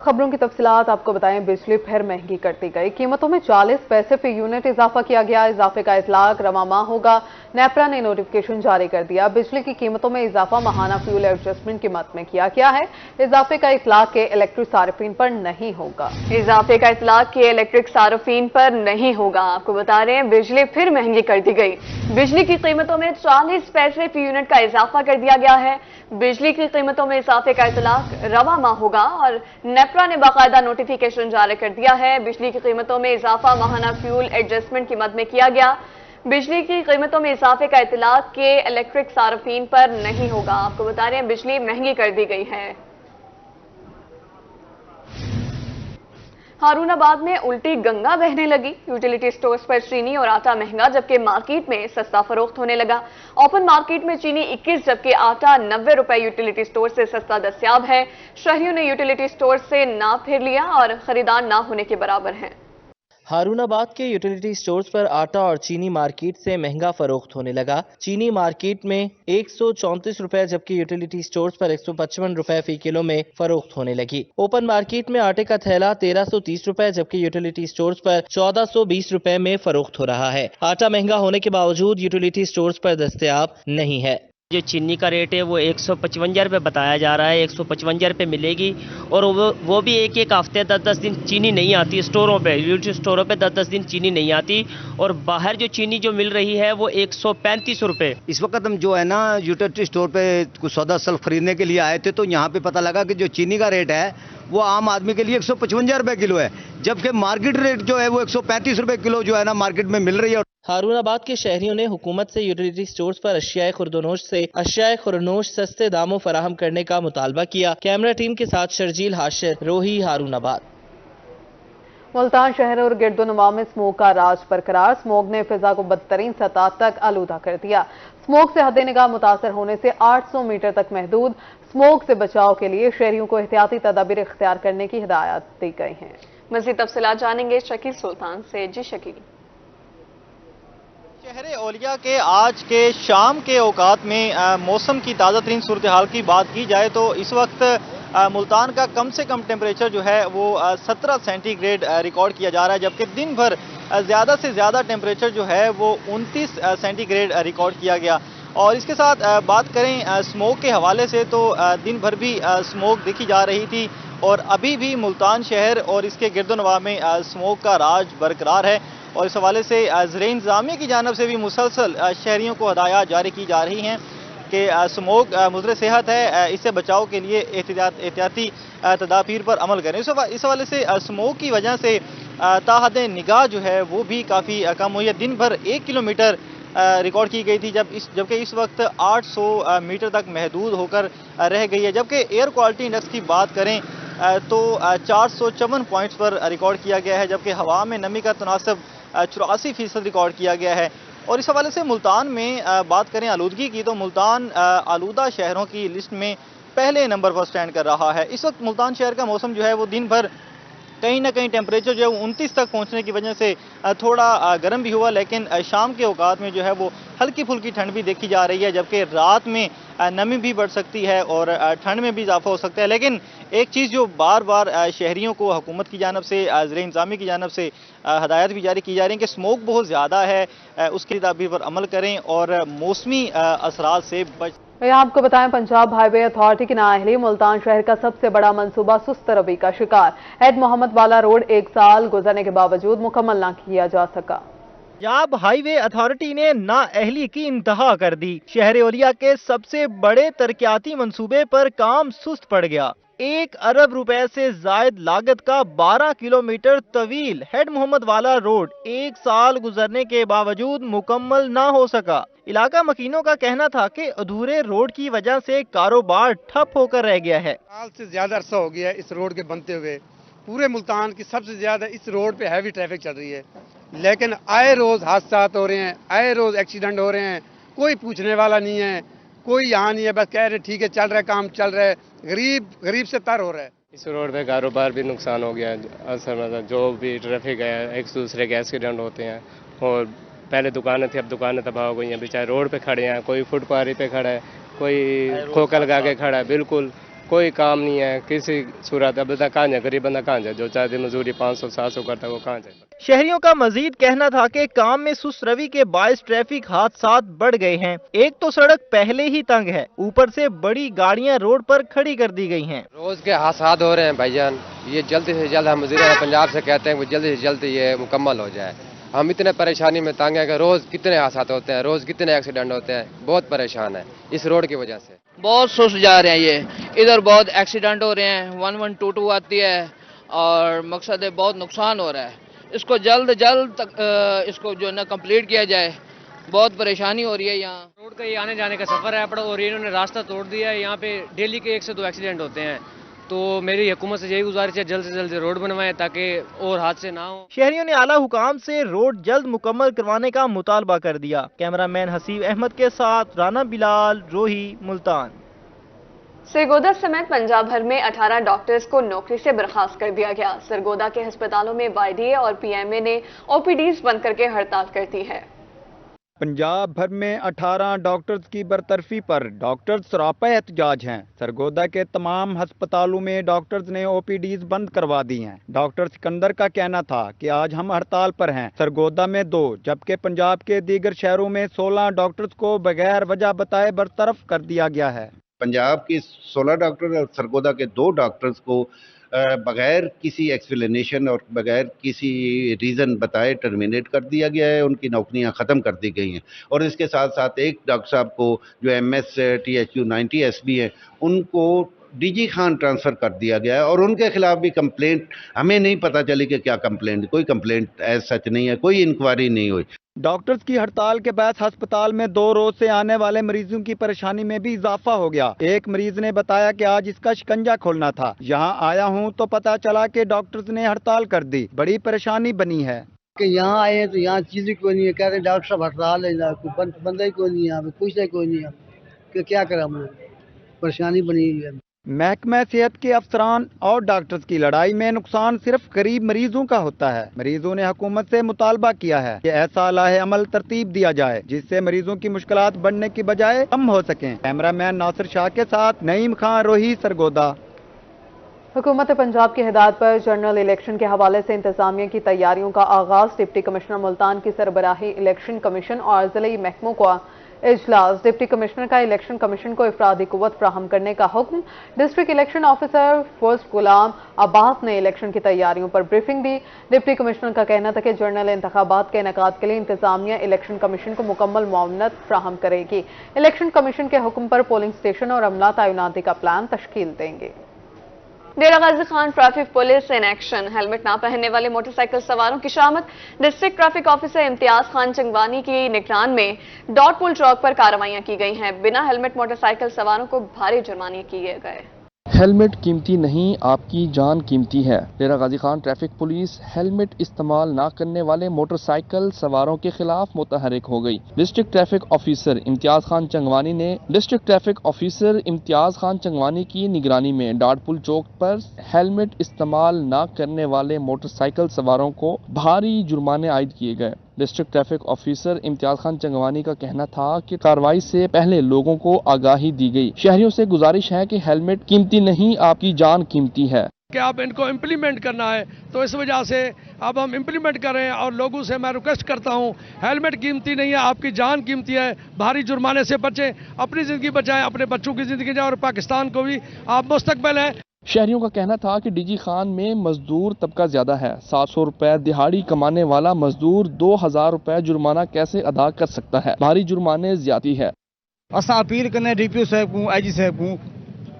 खबरों की तफसीलात आपको बताएं। बिजली फिर महंगी करती गई। कीमतों में 40 पैसे फी यूनिट इजाफा किया गया। इजाफे का इतलाक रवा माह होगा। नेपरा ने नोटिफिकेशन जारी कर दिया। बिजली की कीमतों में इजाफा माहाना फ्यूल एडजस्टमेंट की मद में किया गया है। इजाफे का इतलाक के इलेक्ट्रिक सार्फिन पर नहीं होगा। इजाफे का इतलाक के इलेक्ट्रिक सार्फिन पर नहीं होगा। आपको बता रहे हैं बिजली फिर महंगी कर दी गई। बिजली की कीमतों में 40 पैसे फी यूनिट का इजाफा कर दिया गया है। बिजली की कीमतों में इजाफे का इतलाक रवा माह होगा और नेपरा ने बाकायदा नोटिफिकेशन जारी कर दिया है। बिजली की कीमतों में इजाफा माहाना फ्यूल एडजस्टमेंट की मद में किया गया। बिजली की कीमतों में इजाफे का इतलाक के इलेक्ट्रिक सार्फिन पर नहीं होगा। आपको बता रहे हैं बिजली महंगी कर दी गई है। हारूनाबाद में उल्टी गंगा बहने लगी। यूटिलिटी स्टोर्स पर चीनी और आटा महंगा जबकि मार्केट में सस्ता फरोख्त होने लगा। ओपन मार्केट में चीनी 21 जबकि आटा 90 रुपए यूटिलिटी स्टोर से सस्ता दस्तयाब है। शहरियों ने यूटिलिटी स्टोर से ना फिर लिया और खरीदार ना होने के बराबर हैं। हारूनाबाद के यूटिलिटी स्टोर्स पर आटा और चीनी मार्केट से महंगा फरोख्त होने लगा। चीनी मार्केट में 134 रुपए जबकि यूटिलिटी स्टोर्स पर 155 रुपए फी किलो में फरोख्त होने लगी। ओपन मार्केट में आटे का थैला 1330 रुपए जबकि यूटिलिटी स्टोर्स पर 1420 रुपए में फरोख्त हो रहा है। आटा महंगा होने के बावजूद यूटिलिटी स्टोर्स पर दस्तयाब नहीं है। जो चीनी का रेट है वो 155 रुपये बताया जा रहा है। 155 रुपये मिलेगी और वो भी एक हफ्ते 10-10 दिन चीनी नहीं आती स्टोरों पे। यूटिलिटी स्टोरों पे 10-10 दिन चीनी नहीं आती और बाहर जो चीनी जो मिल रही है वो 135 रुपये। इस वक्त हम जो है ना यूटिलिटी स्टोर पे कुछ सौदा सल्फ खरीदने के लिए आए थे तो यहाँ पे पता लगा कि जो चीनी का रेट है वो आम आदमी के लिए 155 रुपये किलो है, जबकि मार्केट रेट जो है वो 135 रुपये किलो जो है ना मार्केट में मिल रही है। हारूनाबाद के शहरियों ने हुकूमत से यूटिलिटी स्टोर्स पर अशियाए खुर्दनोश सस्ते दामों फराहम करने का मुतालबा किया। कैमरा टीम के साथ शर्जील हाशिर, रोही, हारूनाबाद। मुल्तान शहर और गिरदोनवा में स्मोक का राज बरकरार। स्मोक ने फिजा को बदतरीन सतह तक आलूदा कर दिया। स्मोक से हद निगाह मुतासर होने से 800 मीटर तक महदूद। स्मोक से बचाव के लिए शहरियों को एहतियाती तदाबीर इख्तियार करने की हिदायत दी गई हैं। मज़ीद तफसीलात जानेंगे शकील सुल्तान से। जी शकील। शहर औलिया के आज के शाम के औकात में मौसम की ताज़ा तरीन सूरत हाल की बात की जाए तो इस वक्त मुल्तान का कम से कम टेम्परेचर जो है वो 17 सेंटीग्रेड रिकॉर्ड किया जा रहा है, जबकि दिन भर ज़्यादा से ज़्यादा टेम्परेचर जो है वो 29 सेंटीग्रेड रिकॉर्ड किया गया। और इसके साथ बात करें स्मोक के हवाले से तो दिन भर भी स्मोक देखी जा रही थी और अभी भी मुल्तान शहर और इसके गिरदोनवा में स्मोक का राज बरकरार है। और इस हवाले से ज़राए इंतज़ामिया की जानिब से भी मुसलसल शहरियों को हदायत जारी की जा रही हैं कि स्मोक मुज़र सेहत है, इससे बचाव के लिए एहतियाती तदाबीर पर अमल करें। इस हवाले से स्मोक की वजह से ताहद निगाह जो है वो भी काफ़ी कम हुई है। दिन भर 1 किलोमीटर रिकॉर्ड की गई थी जबकि इस वक्त 800 मीटर तक महदूद होकर रह गई है। जबकि एयर क्वालिटी इंडेक्स की बात करें तो 454 पॉइंट्स पर रिकॉर्ड किया गया है, जबकि हवा में नमी का तनासब 84% रिकॉर्ड किया गया है। और इस हवाले से मुल्तान में बात करें आलूदगी की तो मुल्तान आलूदा शहरों की लिस्ट में पहले नंबर पर स्टैंड कर रहा है। इस वक्त मुल्तान शहर का मौसम जो है वो दिन भर कहीं ना कहीं टेम्परेचर जो है 29 तक पहुंचने की वजह से थोड़ा गर्म भी हुआ, लेकिन शाम के औकात में जो है वो हल्की फुल्की ठंड भी देखी जा रही है, जबकि रात में नमी भी बढ़ सकती है और ठंड में भी इजाफा हो सकता है। लेकिन एक चीज़ जो बार बार शहरियों को हुकूमत की जानिब से ज़राए इंतज़ामिया की जानिब से हदायत भी जारी की जा रही है कि स्मोक बहुत ज़्यादा है, उसकी तदाबीर पर अमल करें और मौसमी असरात से बच। आपको बताएं, पंजाब हाईवे अथॉरिटी की नाअहली मुल्तान शहर का सबसे बड़ा मंसूबा सुस्त रवि का शिकार। ऐड मोहम्मद वाला रोड 1 साल गुजरने के बावजूद मुकम्मल न किया जा सका। पंजाब हाईवे अथॉरिटी ने नाअहली की इंतहा कर दी। शहर औलिया के सबसे बड़े तरक्याती मंसूबे पर काम सुस्त पड़ गया। 1 अरब रुपए से जायद लागत का 12 किलोमीटर तवील हेड मोहम्मद वाला रोड 1 साल गुजरने के बावजूद मुकम्मल ना हो सका। इलाका मकीनों का कहना था कि अधूरे रोड की वजह से कारोबार ठप होकर रह गया है। साल से ज्यादा अरसा हो गया इस रोड के बनते हुए। पूरे मुल्तान की सबसे ज्यादा इस रोड पे हैवी ट्रैफिक चल रही है, लेकिन आए रोज हादसा हो रहे हैं, आए रोज एक्सीडेंट हो रहे हैं। कोई पूछने वाला नहीं है, कोई यहाँ नहीं है, बस कह रहे ठीक है चल रहा है, काम चल रहा है। गरीब से तर हो रहा है। इस रोड पे कारोबार भी नुकसान हो गया है। असल मतलब जो भी ट्रैफिक है एक दूसरे के एक्सीडेंट होते हैं और पहले दुकानें थी अब दुकानें तबाह हो गई हैं। बेचारे रोड पे खड़े हैं, कोई फुटपारी पे खड़ा है, कोई खोखा लगा के खड़ा है। बिल्कुल कोई काम नहीं है किसी सूरत। अब बंदा कहाँ जाए, गरीब बंदा कहाँ जाए, जो चाहे दिन मजदूरी 500-700 करता है वो कहाँ जाए। शहरियों का मजीद कहना था कि काम में सुस्त रवि के बायस ट्रैफिक हादसात बढ़ गए हैं। एक तो सड़क पहले ही तंग है, ऊपर से बड़ी गाड़ियां रोड पर खड़ी कर दी गई हैं। रोज के हादसात हो रहे हैं भाईजान, ये जल्दी से जल्द हम वज़ीर पंजाब से कहते हैं कि जल्दी से जल्द ये मुकम्मल हो जाए। हम इतने परेशानी में तंग हैं कि रोज कितने हादसात होते हैं, रोज कितने एक्सीडेंट होते हैं, बहुत परेशान है इस रोड की वजह से। बहुत सुस्त जा रहे हैं, ये इधर बहुत एक्सीडेंट हो रहे हैं, 1122 आती है और मकसद है बहुत नुकसान हो रहा है। इसको जल्द तक इसको जो है ना कंप्लीट किया जाए, बहुत परेशानी हो रही है। यहाँ रोड का ये आने जाने का सफर है अपना, और इन्होंने रास्ता तोड़ दिया है। यहाँ पे डेली के 1 से 2 एक्सीडेंट होते हैं, तो मेरी हुकूमत से यही गुजारिश है जल्द से जल्द रोड बनवाएं ताकि और हादसे ना हो। शहरियों ने आला हुकाम से रोड जल्द मुकम्मल करवाने का मुतालबा कर दिया। कैमरामैन हसीब अहमद के साथ राना बिलाल, रोही, मुल्तान। सरगोदा समेत पंजाब भर में 18 डॉक्टर्स को नौकरी से बर्खास्त कर दिया गया। सरगोदा के अस्पतालों में YDA और PMA ने OPDs बंद करके हड़ताल कर दी है। पंजाब भर में 18 डॉक्टर्स की बरतरफी पर डॉक्टर्स सरापा एहतजाज हैं। सरगोदा के तमाम अस्पतालों में डॉक्टर्स ने OPDs बंद करवा दी हैं। डॉक्टर सिकंदर का कहना था कि आज हम हड़ताल पर हैं। सरगोदा में 2 जबकि पंजाब के दीगर शहरों में 16 डॉक्टर्स को बगैर वजह बताए बरतरफ कर दिया गया है। पंजाब के 16 डॉक्टर और सरगोदा के 2 डॉक्टर्स को बगैर किसी एक्सप्लेनेशन और बगैर किसी रीज़न बताए टर्मिनेट कर दिया गया है। उनकी नौकरियां ख़त्म कर दी गई हैं और इसके साथ साथ एक डॉक्टर साहब को जो MS THU 90 SB हैं उनको DG खान ट्रांसफ़र कर दिया गया है और उनके खिलाफ भी कंप्लेंट हमें नहीं पता चली कि क्या कंप्लेंट, कोई कंप्लेंट एज सच नहीं है, कोई इंक्वायरी नहीं हुई। डॉक्टर्स की हड़ताल के बाद अस्पताल में 2 रोज से आने वाले मरीजों की परेशानी में भी इजाफा हो गया। एक मरीज ने बताया कि आज इसका शिकंजा खोलना था, यहाँ आया हूँ तो पता चला कि डॉक्टर्स ने हड़ताल कर दी। बड़ी परेशानी बनी है कि यहाँ आए हैं तो यहाँ चीज़ कोई नहीं है, कहते हैं डॉक्टर साहब हड़ताल है, बंदा ही कोई नहीं है, यहाँ पे पूछता ही कोई नहीं है कि क्या करा हमने, परेशानी बनी हुई है। महकमा सेहत के अफसरान और डॉक्टर्स की लड़ाई में नुकसान सिर्फ गरीब मरीजों का होता है। मरीजों ने हुकूमत से मुतालबा किया है कि ऐसा लाहे अमल तरतीब दिया जाए जिससे मरीजों की मुश्किलात बढ़ने की बजाय कम हो सकें। कैमरामैन नासिर शाह के साथ नईम खान, रोही, सरगोदा। हुकूमत पंजाब की हिदायत पर जनरल इलेक्शन के हवाले से इंतजामिया की तैयारियों का आगाज। डिप्टी कमिश्नर मुल्तान की सरबराही इलेक्शन कमीशन और जिले महकमों का इजलास। डिप्टी कमिश्नर का इलेक्शन कमीशन को इफरादी कुव्वत फ्राहम करने का हुक्म। डिस्ट्रिक्ट इलेक्शन ऑफिसर फर्स्ट गुलाम अब्बास ने इलेक्शन की तैयारियों पर ब्रीफिंग दी। डिप्टी कमिश्नर का कहना था कि जनरल इंतखाबात के इनेकाद के लिए इंतजामिया इलेक्शन कमीशन को मुकम्मल मुआवनत फ्राहम करेगी। इलेक्शन कमीशन के हुक्म पर पोलिंग स्टेशन और अमला तैनाती का प्लान तश्कील देंगे। Dera Ghazi Khan traffic police in action. Helmet ना पहनने वाले मोटरसाइकिल सवारों की शामत। District traffic officer Imtiaz Khan Changwani की निगरान में डॉट पुल चौक पर कार्रवाइयां की गई हैं। बिना हेलमेट मोटरसाइकिल सवारों को भारी जुर्माने किए गए। हेलमेट कीमती नहीं, आपकी जान कीमती है। डेरा Ghazi Khan traffic police helmet इस्तेमाल ना करने वाले मोटरसाइकिल सवारों के खिलाफ मुतहरिक हो गई। District traffic officer Imtiaz Khan Changwani की निगरानी में डाट पुल चौक पर हेलमेट इस्तेमाल ना करने वाले मोटरसाइकिल सवारों को भारी जुर्माने आयद किए गए। District traffic officer Imtiaz Khan Changwani का कहना था कि कार्रवाई से पहले लोगों को आगाही दी गई। शहरियों से गुजारिश है कि हेलमेट कीमती नहीं, आपकी जान कीमती है। कि अब इनको इम्प्लीमेंट करना है, तो इस वजह से अब हम इम्प्लीमेंट कर रहे हैं और लोगों से मैं रिक्वेस्ट करता हूं, हेलमेट कीमती नहीं है, आपकी जान कीमती है। भारी जुर्माने से बचें, अपनी ज़िंदगी बचाएं, अपने बच्चों की ज़िंदगी बचाएं और पाकिस्तान को भी आप मुस्तकबिल है। शहरियों का कहना था कि DG खान में मजदूर तबका ज्यादा है। 700 रुपए दिहाड़ी कमाने वाला मजदूर 2000 रुपए जुर्माना कैसे अदा कर सकता है? भारी जुर्माने ज्यादा है। असा अपील करने DPO साहब को, IG साहब को,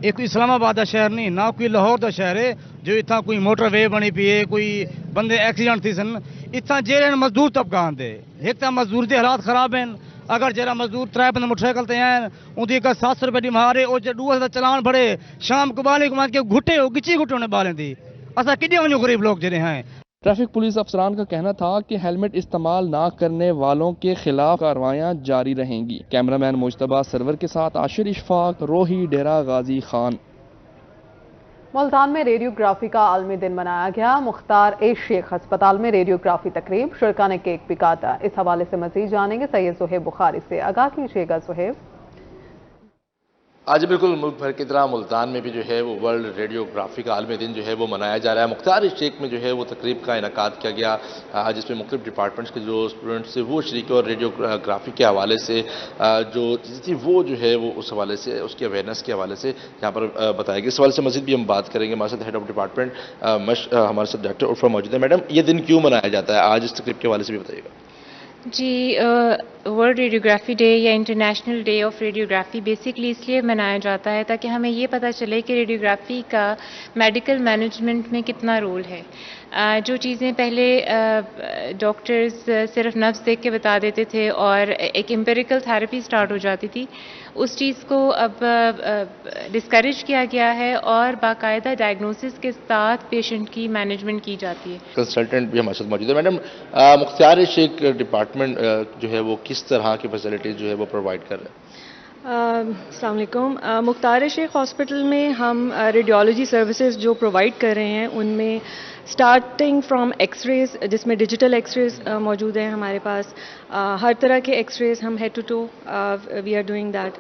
ये कोई इस्लामाबाद का शहर नहीं, ना कोई लाहौर का शहर है जो इतना कोई मोटरवे बनी पी है, कोई बंदे एक्सीडेंट थी सन। इतना जेर मजदूर तबका आते, एक तो मजदूर के हालात खराब हैं। अगर जरा मजदूर 3 बंदे मोटरसाइकिल ते हैं, उनकी 700 रुपए दी मारे और जो का चलान भरे, शाम को बाले को के घुटे हो गिची घुटों ने बालें थी। असा कितने वजो गरीब लोग जरे हैं। ट्रैफिक पुलिस अफसरान का कहना था कि हेलमेट इस्तेमाल ना करने वालों के खिलाफ कार्रवाइयां जारी रहेंगी। कैमरामैन मुश्तबा सरवर के साथ आशिर इशफाक, रोही, डेरा गाजी खान। मुल्तान में रेडियोग्राफी का आलमी दिन मनाया गया। मुख्तार ए शेख अस्पताल में रेडियोग्राफी तकरीब, शुरका ने केक भी काटा। इस हवाले से मजीद जानेंगे सैयद सुहेब बुखारी से। आगाह कीजिएगा सुहेब। آج بالکل ملک بھر کی طرح ملتان میں بھی جو ہے وہ ورلڈ ریڈیوگرافی کا عالمی دن جو ہے وہ منایا جا رہا ہے۔ مختار شیخ میں جو ہے وہ تقریب کا انعقاد کیا گیا، جس میں مختلف ڈپارٹمنٹس کے جو اسٹوڈنٹس تھے وہ شریک اور ریڈیوگرافی کے حوالے سے جو چیزیں تھی وہ جو ہے وہ اس حوالے سے اس کی اویئرنیس کے حوالے سے یہاں پر بتایا گیا۔ اس حوالے سے مزید بھی ہم بات کریں گے۔ ہمارے ساتھ ہیڈ آف ڈپارٹمنٹ ہمارے ساتھ ڈاکٹر عرفہ موجود ہے۔ میڈم، یہ دن کیوں منایا جاتا ہے آج، اس تقریب کے حوالے سے بھی بتائیے گا۔ جی، ورلڈ ریڈیوگرافی ڈے یا international day of radiography basically اس لیے منایا جاتا ہے تاکہ ہمیں یہ پتہ چلے کہ ریڈیوگرافی کا میڈیکل مینجمنٹ میں کتنا رول ہے۔ جو چیزیں پہلے ڈاکٹرز صرف نبض دیکھ کے بتا دیتے تھے اور ایک امپیریکل تھراپی سٹارٹ ہو جاتی تھی، اس چیز کو اب ڈسکریج کیا گیا ہے اور باقاعدہ ڈائگنوسس کے ساتھ پیشنٹ کی مینجمنٹ کی جاتی ہے۔ کنسلٹنٹ بھی ہمارے ساتھ موجود ہے۔ میڈم، مختار شیخ ڈپارٹمنٹ جو ہے وہ کس طرح کی فیسلٹیز جو ہے وہ پرووائڈ کر رہے ہیں؟ السلام علیکم۔ مختار شیخ ہاسپٹل میں ہم ریڈیولوجی سروسز جو پرووائڈ کر رہے ہیں ان میں اسٹارٹنگ فرام ایکس ریز، جس میں ڈیجیٹل ایکس ریز موجود ہیں ہمارے پاس، ہر طرح کے ایکس ریز ہم head to toe we are doing that.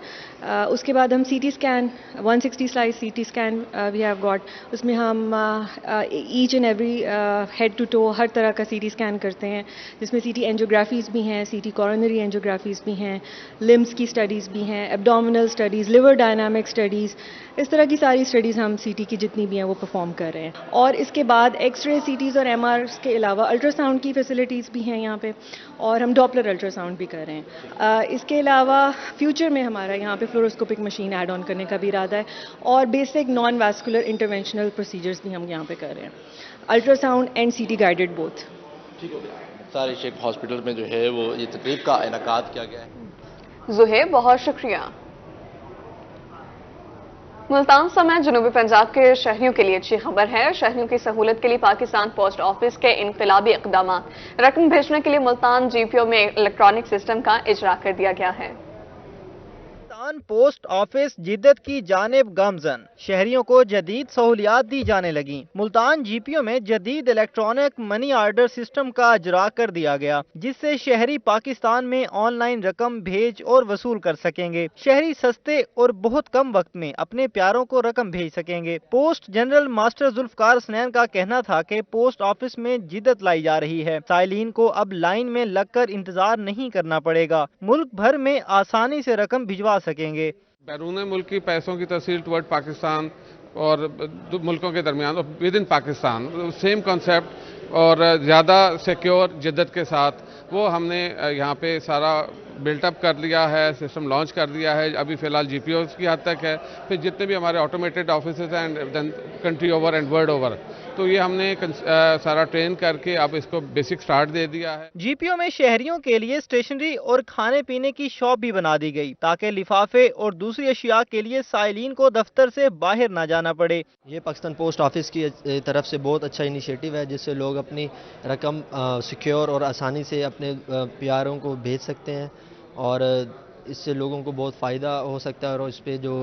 اس کے بعد ہم C T scan 160 slice C T scan we have got, اس میں ہم each and every head to toe ہر طرح کا سی ٹی اسکین کرتے ہیں، جس میں سی ٹی اینجیوگرافیز بھی ہیں، سی ٹی کورونری اینجیوگرافیز بھی ہیں، لمس کی اسٹڈیز بھی ہیں، abdominal studies, liver dynamic studies, اس طرح کی ساری اسٹڈیز ہم سی ٹی کی جتنی بھی ہیں وہ پرفارم کر رہے ہیں۔ اور اس کے بعد ایکس رے، سی ٹیز اور ایم آرز کے علاوہ الٹرا ساؤنڈ کی فیسلٹیز بھی ہیں یہاں پہ، اور ہم ڈاپلر الٹرا ساؤنڈ بھی کر رہے ہیں۔ اس کے علاوہ فیوچر میں ہمارا یہاں پہ فلوروسکوپک مشین ایڈ آن کرنے کا بھی ارادہ ہے، اور basic non vascular interventional procedures بھی ہم یہاں پہ کر رہے ہیں، ultrasound and C T guided both. ٹھیک ہو گیا۔ مختار شیخ ہاسپٹل میں جو ہے وہ یہ تقریب کا انعقاد کیا گیا ہے۔ زہیب، بہت شکریہ۔ ملتان سمیت جنوبی پنجاب کے شہریوں کے لیے اچھی خبر ہے۔ شہریوں کی سہولت کے لیے پاکستان پوسٹ آفس کے انقلابی اقدامات، رقم بھیجنے کے لیے ملتان جی پی او میں الیکٹرانک سسٹم کا اجرا کر دیا گیا ہے۔ ملتان پوسٹ آفس جدت کی جانب گامزن، شہریوں کو جدید سہولیات دی جانے لگیں۔ ملتان جی پی او میں جدید الیکٹرانک منی آرڈر سسٹم کا اجرا کر دیا گیا، جس سے شہری پاکستان میں آن لائن رقم بھیج اور وصول کر سکیں گے۔ شہری سستے اور بہت کم وقت میں اپنے پیاروں کو رقم بھیج سکیں گے۔ Post general master Zulfiqar Hasnain کا کہنا تھا کہ پوسٹ آفس میں جدت لائی جا رہی ہے، سائلین کو اب لائن میں لگ کر انتظار نہیں کرنا پڑے گا، ملک بھر میں آسانی سے رقم بھجوا سکیں گے۔ بیرون ملکی پیسوں کی ترسیل ٹورڈ پاکستان اور ملکوں کے درمیان with in Pakistan same concept اور زیادہ سیکیور جدت کے ساتھ وہ ہم نے یہاں پہ سارا بلٹ اپ کر لیا ہے، سسٹم لانچ کر دیا ہے۔ ابھی فی الحال جی پی اوز کی حد تک ہے، پھر جتنے بھی ہمارے آٹومیٹڈ آفیسز ہیں then country over and world over, تو یہ ہم نے سارا ٹرین کر کے اب اس کو بیسک سٹارٹ دے دیا ہے۔ جی پی او میں شہریوں کے لیے اسٹیشنری اور کھانے پینے کی شاپ بھی بنا دی گئی تاکہ لفافے اور دوسری اشیاء کے لیے سائلین کو دفتر سے باہر نہ جانا پڑے۔ یہ پاکستان پوسٹ آفس کی طرف سے بہت اچھا انیشیٹو ہے، جس سے لوگ اپنی رقم سیکیور اور آسانی سے اپنے پیاروں کو بھیج سکتے ہیں، اور اس سے لوگوں کو بہت فائدہ ہو سکتا ہے، اور اس پہ جو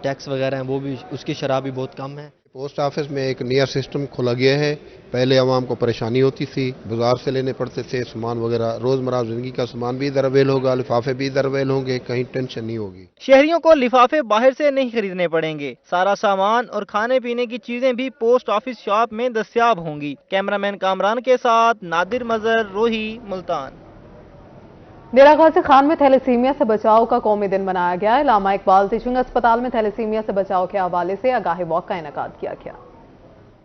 ٹیکس وغیرہ ہیں وہ بھی اس کی شرح بھی بہت کم ہے۔ پوسٹ آفس میں ایک نیا سسٹم کھولا گیا ہے۔ پہلے عوام کو پریشانی ہوتی تھی، بازار سے لینے پڑتے تھے سامان وغیرہ، روزمرہ زندگی کا سامان بھی ادھر اویل ہوگا، لفافے بھی ادھر اویل ہوں گے، کہیں ٹینشن نہیں ہوگی۔ شہریوں کو لفافے باہر سے نہیں خریدنے پڑیں گے، سارا سامان اور کھانے پینے کی چیزیں بھی پوسٹ آفس شاپ میں دستیاب ہوں گی۔ کیمرامین کامران کے ساتھ نادر مظہر، روہی، ملتان۔ ڈیرہ غازی خان میں تھیلیسیمیا سے بچاؤ کا قومی دن منایا گیا۔ علامہ اقبال ٹیچنگ اسپتال میں تھیلیسیمیا سے بچاؤ کے حوالے سے آگاہی واک کا انعقاد کیا گیا۔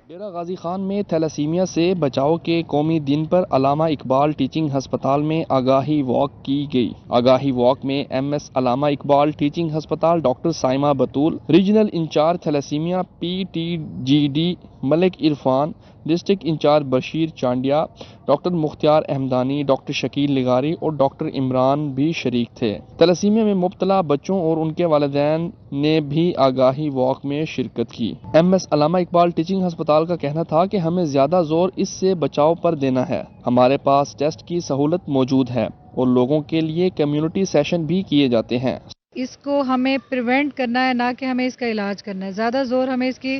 ڈیرہ غازی خان میں تھیلیسیمیا سے بچاؤ کے قومی دن پر علامہ اقبال ٹیچنگ ہسپتال میں آگاہی واک کی گئی۔ آگاہی واک میں M S Allama Iqbal teaching hospital doctor Saima Batool, regional incharge thalassemia P T G D Malik Irfan, district incharge Bashir Chandia, doctor Mukhtar Ahmadani, doctor Shakeel لغاری اور ڈاکٹر عمران بھی شریک تھے۔ تھیلیسیمیا میں مبتلا بچوں اور ان کے والدین نے بھی آگاہی واک میں شرکت کی۔ M S Allama Iqbal teaching ہسپتال کا کہنا تھا کہ ہمیں زیادہ زور اس سے بچاؤ پر دینا ہے۔ ہمارے پاس ٹیسٹ کی سہولت موجود ہے اور لوگوں کے لیے کمیونٹی سیشن بھی کیے جاتے ہیں۔ اس کو ہمیں پریونٹ کرنا ہے، نہ کہ ہمیں اس کا علاج کرنا ہے۔ زیادہ زور ہمیں اس کی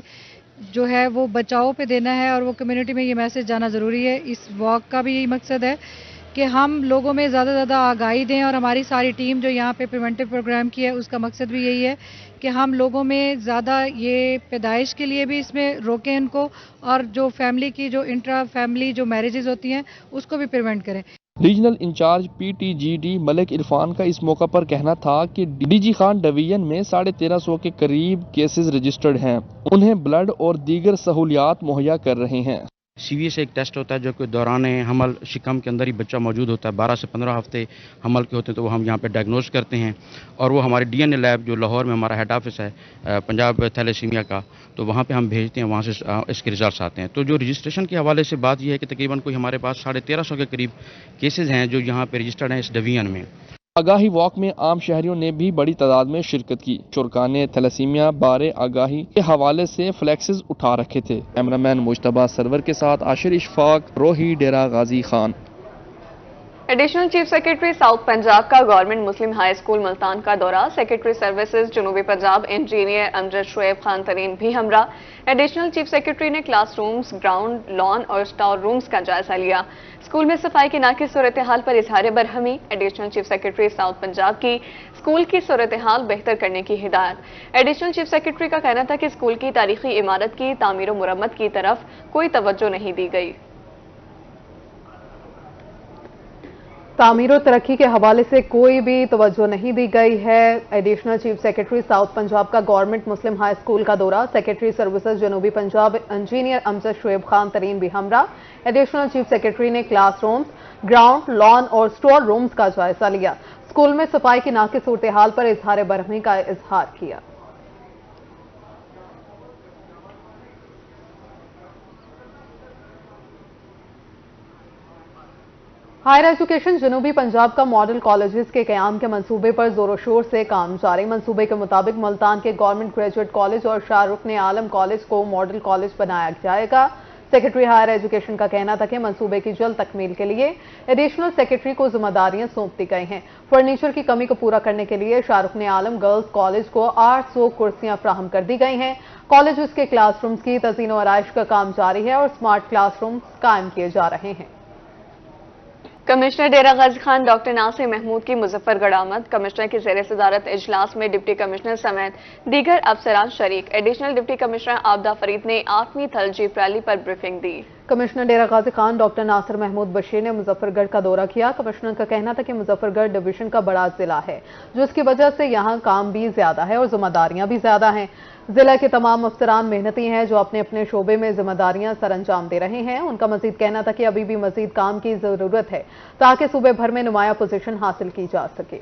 جو ہے وہ بچاؤ پہ دینا ہے، اور وہ کمیونٹی میں یہ میسج جانا ضروری ہے۔ اس واک کا بھی یہی مقصد ہے کہ ہم لوگوں میں زیادہ سے زیادہ آگاہی دیں، اور ہماری ساری ٹیم جو یہاں پہ پریونٹیو پروگرام کی ہے اس کا مقصد بھی یہی ہے کہ ہم لوگوں میں زیادہ یہ پیدائش کے لیے بھی اس میں روکیں ان کو، اور جو فیملی کی جو انٹرا فیملی جو میرجز ہوتی ہیں اس کو بھی پریونٹ کریں۔ Regional incharge P T G D Malik Irfan کا اس موقع پر کہنا تھا کہ ڈی جی خان ڈویژن میں 1350 کے قریب کیسز رجسٹرڈ ہیں، انہیں بلڈ اور دیگر سہولیات مہیا کر رہے ہیں۔ سی وی ایس ایک ٹیسٹ ہوتا ہے جو کہ دوران حمل شکم کے اندر ہی بچہ موجود ہوتا ہے، 12 سے 15 ہفتے حمل کے ہوتے ہیں تو وہ ہم یہاں پہ ڈائگنوز کرتے ہیں، اور وہ ہمارے ڈی این اے لیب جو لاہور میں ہمارا ہیڈ آفس ہے پنجاب تھیلیسیمیا کا، تو وہاں پہ ہم بھیجتے ہیں، وہاں سے اس کے ریزلٹس آتے ہیں۔ تو جو رجسٹریشن کے حوالے سے بات یہ ہے کہ تقریباً کوئی ہمارے پاس 1350 کے قریب کیسز ہیں جو یہاں پہ رجسٹرڈ ہیں اس ڈویژن میں۔ آگاہی واک میں عام شہریوں نے بھی بڑی تعداد میں شرکت کی۔ شرکاء نے تھیلیسیمیا بارے آگاہی کے حوالے سے فلیکسز اٹھا رکھے تھے۔ کیمرامین مجتبیٰ سرور کے ساتھ Ashir Ashfaq, Rohi, Dera Ghazi Khan. Additional chief secretary South Punjab کا گورنمنٹ مسلم ہائی اسکول ملتان کا دورہ، سیکرٹری سروسز جنوبی پنجاب انجینئر امجد شعیب خان ترین بھی ہمراہ۔ ایڈیشنل چیف سیکرٹری نے کلاس رومز، گراؤنڈ، لان اور اسٹور رومز کا جائزہ لیا۔ اسکول میں صفائی کی ناقص صورتحال پر اظہار برہمی، additional chief secretary South Punjab کی اسکول کی صورتحال بہتر کرنے کی ہدایت۔ ایڈیشنل چیف سیکرٹری کا کہنا تھا کہ اسکول کی تاریخی عمارت کی تعمیر و مرمت کی طرف کوئی توجہ نہیں دی گئی۔ تعمیر و ترقی کے حوالے سے کوئی بھی توجہ نہیں دی گئی ہے۔ Additional chief secretary South Punjab کا گورنمنٹ مسلم ہائی اسکول کا دورہ، سیکرٹری سروسز جنوبی پنجاب انجینئر امجد شعیب خان ترین بھی ہمراہ۔ ایڈیشنل چیف سیکرٹری نے کلاس رومز، گراؤنڈ، لان اور اسٹور رومز کا جائزہ لیا۔ اسکول میں صفائی کی ناقص صورتحال پر اظہار برہمی کا اظہار کیا۔ ہائر ایجوکیشن جنوبی پنجاب کا ماڈل کالجز کے قیام کے منصوبے پر زور و شور سے کام جاری۔ منصوبے کے مطابق ملتان کے گورنمنٹ گریجویٹ کالج اور شاہ رکن عالم کالج کو ماڈل کالج بنایا جائے گا۔ سیکرٹری ہائر ایجوکیشن کا کہنا تھا کہ منصوبے کی جلد تکمیل کے لیے ایڈیشنل سیکرٹری کو ذمہ داریاں سونپ دی گئی ہیں۔ فرنیچر کی کمی کو پورا کرنے کے لیے شاہ رکن عالم گرلز کالج کو 800 کرسیاں فراہم کر دی گئی ہیں۔ کالجز کے کلاس رومز کی تزئین و آرائش کا کام جاری ہے اور سمارٹ کلاس رومز قائم کیے جا رہے ہیں۔ کمشنر ڈیرہ غازی خان ڈاکٹر ناصر محمود کی مظفر گڑھ آمد، کمشنر کی زیر صدارت اجلاس میں ڈپٹی کمشنر سمیت دیگر افسران شریک۔ Additional deputy commissioner Abida Farid نے 8ویں تھل جیپ ریلی پر بریفنگ دی۔ کمشنر ڈیرہ غازی خان ڈاکٹر ناصر محمود بشیر نے مظفر گڑھ کا دورہ کیا۔ کمشنر کا کہنا تھا کہ مظفر گڑھ ڈویژن کا بڑا ضلع ہے، جس کی وجہ سے یہاں کام بھی زیادہ ہے اور ذمہ داریاں بھی زیادہ ہیں۔ ضلع کے تمام افسران محنتی ہیں جو اپنے اپنے شعبے میں ذمہ داریاں سر انجام دے رہے ہیں۔ ان کا مزید کہنا تھا کہ ابھی بھی مزید کام کی ضرورت ہے تاکہ صوبے بھر میں نمایاں پوزیشن حاصل کی جا سکے۔